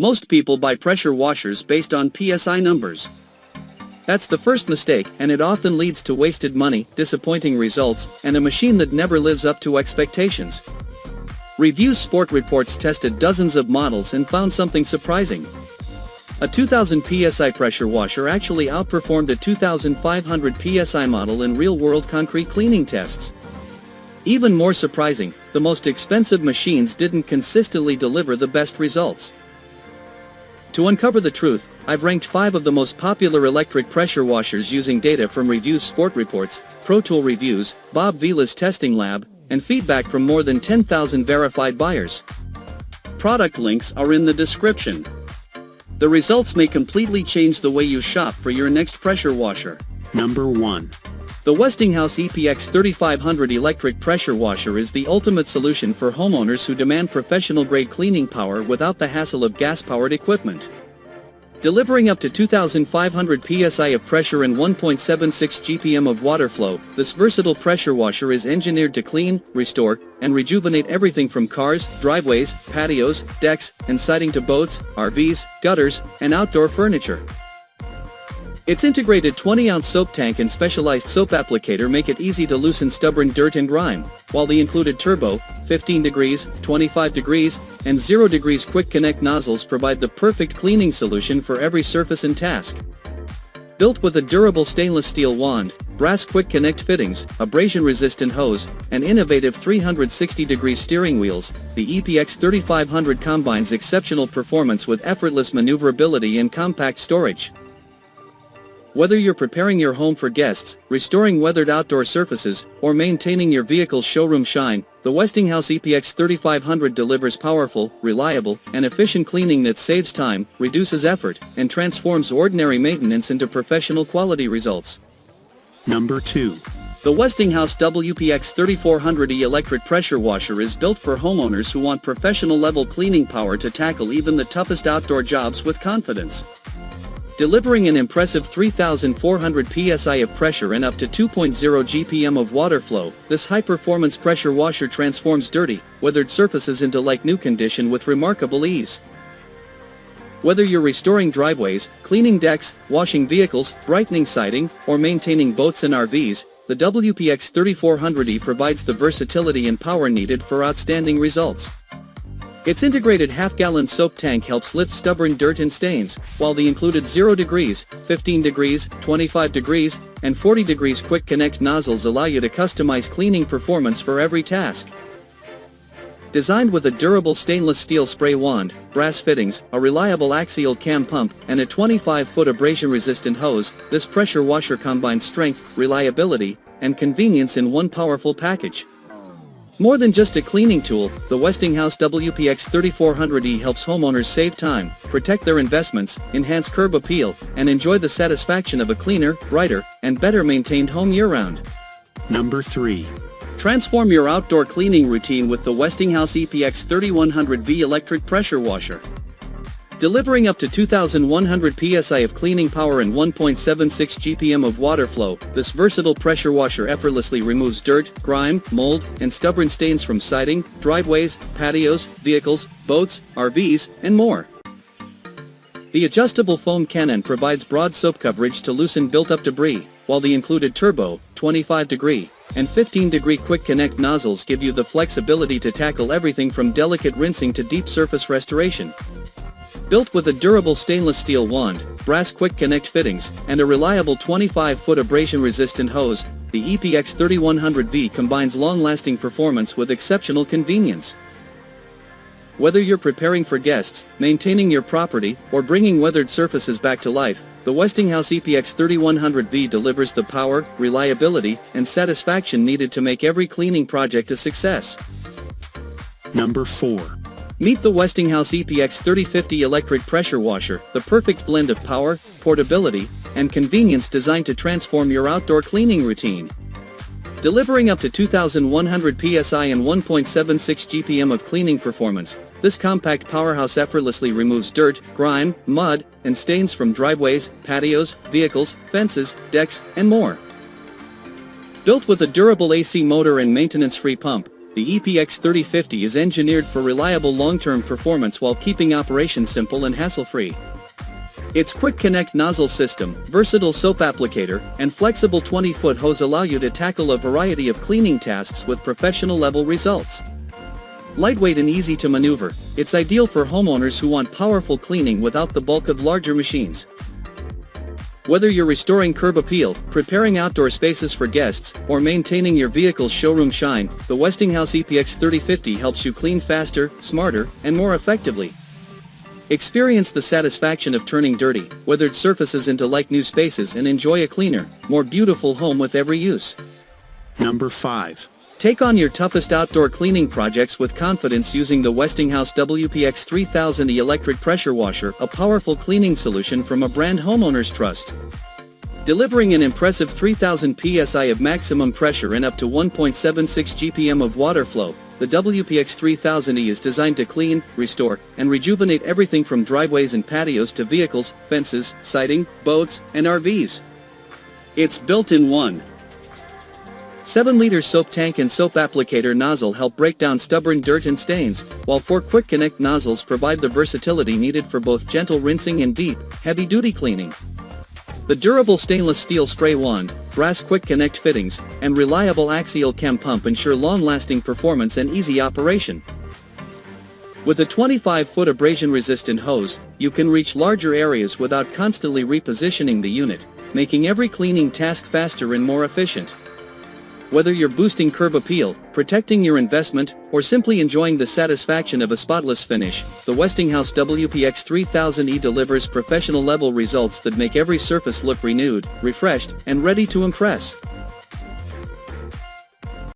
Most people buy pressure washers based on PSI numbers. That's the first mistake, and it often leads to wasted money, disappointing results, and a machine that never lives up to expectations. Reviews Sport Reports tested dozens of models and found something surprising. A 2000 PSI pressure washer actually outperformed a 2500 PSI model in real-world concrete cleaning tests. Even more surprising, the most expensive machines didn't consistently deliver the best results. To uncover the truth, I've ranked 5 of the most popular electric pressure washers using data from Reviews Sport Reports, Pro Tool Reviews, Bob Vila's Testing Lab, and feedback from more than 10,000 verified buyers. Product links are in the description. The results may completely change the way you shop for your next pressure washer. Number 1. The Westinghouse EPX 3500 electric pressure washer is the ultimate solution for homeowners who demand professional-grade cleaning power without the hassle of gas-powered equipment. Delivering up to 2,500 psi of pressure and 1.76 GPM of water flow, this versatile pressure washer is engineered to clean, restore, and rejuvenate everything from cars, driveways, patios, decks, and siding to boats, RVs, gutters, and outdoor furniture. Its integrated 20-ounce soap tank and specialized soap applicator make it easy to loosen stubborn dirt and grime, while the included turbo, 15 degrees, 25 degrees, and 0 degrees quick connect nozzles provide the perfect cleaning solution for every surface and task. Built with a durable stainless steel wand, brass quick connect fittings, abrasion-resistant hose, and innovative 360-degree steering wheels, the EPX 3500 combines exceptional performance with effortless maneuverability and compact storage. Whether you're preparing your home for guests, restoring weathered outdoor surfaces, or maintaining your vehicle's showroom shine, the Westinghouse EPX 3500 delivers powerful, reliable, and efficient cleaning that saves time, reduces effort, and transforms ordinary maintenance into professional quality results. Number 2. The Westinghouse WPX 3400E electric pressure washer is built for homeowners who want professional-level cleaning power to tackle even the toughest outdoor jobs with confidence. Delivering an impressive 3,400 psi of pressure and up to 2.0 GPM of water flow, this high-performance pressure washer transforms dirty, weathered surfaces into like-new condition with remarkable ease. Whether you're restoring driveways, cleaning decks, washing vehicles, brightening siding, or maintaining boats and RVs, the WPX 3400E provides the versatility and power needed for outstanding results. Its integrated half-gallon soap tank helps lift stubborn dirt and stains, while the included 0 degrees, 15 degrees, 25 degrees, and 40 degrees quick connect nozzles allow you to customize cleaning performance for every task. Designed with a durable stainless steel spray wand, brass fittings, a reliable axial cam pump, and a 25-foot abrasion-resistant hose, this pressure washer combines strength, reliability, and convenience in one powerful package. More than just a cleaning tool, the Westinghouse WPX 3400E helps homeowners save time, protect their investments, enhance curb appeal, and enjoy the satisfaction of a cleaner, brighter, and better maintained home year-round. Number 3. Transform your outdoor cleaning routine with the Westinghouse EPX 3100V electric pressure washer. Delivering up to 2,100 psi of cleaning power and 1.76 GPM of water flow, this versatile pressure washer effortlessly removes dirt, grime, mold, and stubborn stains from siding, driveways, patios, vehicles, boats, RVs, and more. The adjustable foam cannon provides broad soap coverage to loosen built-up debris, while the included turbo, 25-degree, and 15-degree quick connect nozzles give you the flexibility to tackle everything from delicate rinsing to deep surface restoration. Built with a durable stainless steel wand, brass quick connect fittings, and a reliable 25-foot abrasion-resistant hose, the EPX 3100V combines long-lasting performance with exceptional convenience. Whether you're preparing for guests, maintaining your property, or bringing weathered surfaces back to life, the Westinghouse EPX 3100V delivers the power, reliability, and satisfaction needed to make every cleaning project a success. Number 4. Meet the Westinghouse EPX 3050 electric pressure washer, the perfect blend of power, portability, and convenience designed to transform your outdoor cleaning routine. Delivering up to 2,100 psi and 1.76 GPM of cleaning performance, this compact powerhouse effortlessly removes dirt, grime, mud, and stains from driveways, patios, vehicles, fences, decks, and more. Built with a durable AC motor and maintenance-free pump, the the EPX 3050 is engineered for reliable long-term performance while keeping operation simple and hassle-free. Its quick connect nozzle system, versatile soap applicator, and flexible 20-foot hose allow you to tackle a variety of cleaning tasks with professional-level results. Lightweight and easy to maneuver, it's ideal for homeowners who want powerful cleaning without the bulk of larger machines. Whether you're restoring curb appeal, preparing outdoor spaces for guests, or maintaining your vehicle's showroom shine, the Westinghouse EPX 3050 helps you clean faster, smarter, and more effectively. Experience the satisfaction of turning dirty, weathered surfaces into like-new spaces and enjoy a cleaner, more beautiful home with every use. Number 5. Take on your toughest outdoor cleaning projects with confidence using the Westinghouse WPX 3000E electric pressure washer, a powerful cleaning solution from a brand homeowners trust. Delivering an impressive 3000 PSI of maximum pressure and up to 1.76 GPM of water flow, the WPX 3000E is designed to clean, restore, and rejuvenate everything from driveways and patios to vehicles, fences, siding, boats, and RVs. Its built-in 7-liter soap tank and soap applicator nozzle help break down stubborn dirt and stains, while 4 quick connect nozzles provide the versatility needed for both gentle rinsing and deep, heavy-duty cleaning. The durable stainless steel spray wand, brass quick connect fittings, and reliable axial cam pump ensure long-lasting performance and easy operation. With a 25-foot abrasion-resistant hose, you can reach larger areas without constantly repositioning the unit, making every cleaning task faster and more efficient. Whether you're boosting curb appeal, protecting your investment, or simply enjoying the satisfaction of a spotless finish, the Westinghouse WPX 3000E delivers professional-level results that make every surface look renewed, refreshed, and ready to impress.